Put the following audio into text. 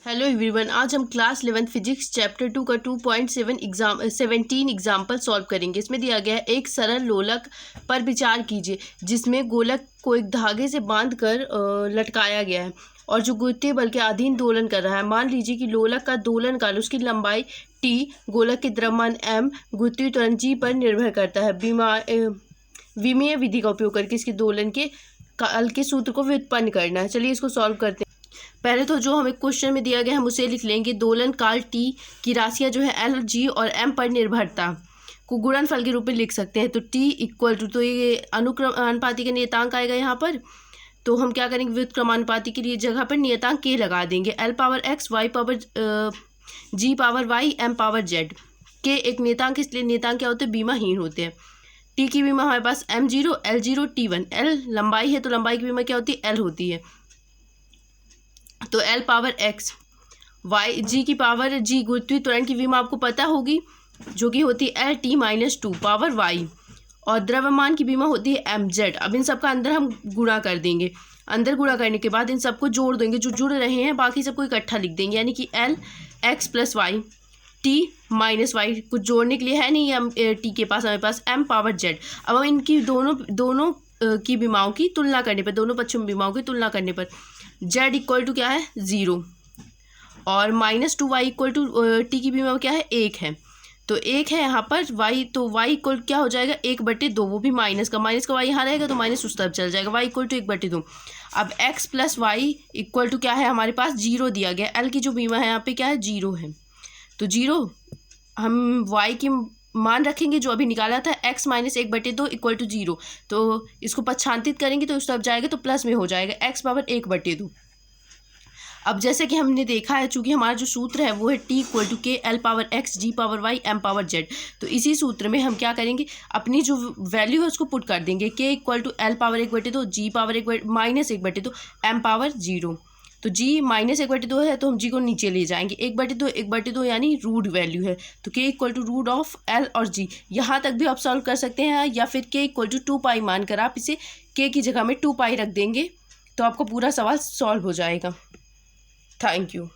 Hello everyone, आज हम class 11 physics chapter 2 का 2.17 एग्जाम्पल सॉल्व करेंगे। इसमें दिया गया है एक सरल लोलक पर विचार कीजिए जिसमें गोलक को एक धागे से बांधकर लटकाया गया है और जो गुरुत्वीय बल के अधीन दोलन कर रहा है। मान लीजिए कि लोलक का दोलन काल, उसकी लंबाई t, गोलक के द्रव्यमान m, गुरुत्वीय त्वरण g पर निर्भर करता है। विमीय विधि का उपयोग करके इसके दोलन के काल के सूत्र को व्युत्पन्न करना है। चलिए इसको सॉल्व करते हैं। पहले तो जो हमें क्वेश्चन में दिया गया हम उसे लिख लेंगे। दोलन काल t की राशियां जो है l, g और m पर निर्भरता को गुणनफल के रूप में लिख सकते हैं। तो t इक्वल टू, तो ये अनुक्रम अनुपाती का नियतांक आएगा यहाँ पर। तो हम क्या करेंगे, व्युत्क्रमानुपाती के लिए जगह पर नियतांक k लगा देंगे। l power x, y power g power y, m power z। k एक नियतांक, इसलिए नियतांक क्या होते हैं, बीमाहीन होते हैं। t की बीमा हमारे पास m0, l0, t1। l लंबाई है तो लंबाई की बीमा क्या होती है, l होती है। तो l power x, y, g की पावर g, गुरुत्वीय त्वरण की विमा आपको पता होगी जो कि होती है l t - 2 पावर y, और द्रव्यमान की विमा होती है mz। अब इन सब का अंदर हम गुणा कर देंगे। अंदर गुणा करने के बाद इन सबको जोड़ देंगे, जो जुड़ रहे हैं बाकी सबको इकट्ठा लिख देंगे, यानी कि l x plus Y t minus Y. कुछ जोड़ने के लिए है नहीं हम t के पास, हमारे पास m पावर z। अब हम इनकी दोनों की विमाओं की तुलना करने पर, दोनों पक्षों में विमाओं की तुलना करने पर z इक्वल टू क्या है, 0, और -2y इक्वल टू t की विमा क्या है, 1 है। तो 1 है यहाँ पर y, तो y इक्वल क्या हो जाएगा, 1/2, वो भी माइनस का y यहाँ रहेगा तो माइनस उस तरफ चल जाएगा। y equal to 1/2। अब x plus Y equal to क्या है, हमारे पास 0 दिया गया। l की जो विमा है यहाँ पे क्या है, 0 है। तो 0 हम y की मान रखेंगे जो अभी निकाला था, x - 1/2 इक्वल टू 0। तो इसको पक्षांतित करेंगे तो उस तरफ जाएगा तो प्लस में हो जाएगा, x पावर 1/2। अब जैसे कि हमने देखा है, चूंकि हमारा जो सूत्र है वो है t इक्वल टू के l power x, g power y, m power z। तो इसी सूत्र में हम क्या करेंगे, अपनी जो वैल्यू है उसको पुट कर देंगे। k equal to l power 1/2, g power -1/2, m power 0। तो g -1/2 है तो हम g को नीचे ले जाएंगे, 1/2 यानी रूट वैल्यू है। तो k equal to root of l और g। यहाँ तक भी आप सॉल्व कर सकते हैं, या फिर k इक्वल टू 2 मानकर आप इसे k की जगह में 2 रख देंगे तो आपको पूरा सवाल सॉल्व हो जाएगा। Thank you.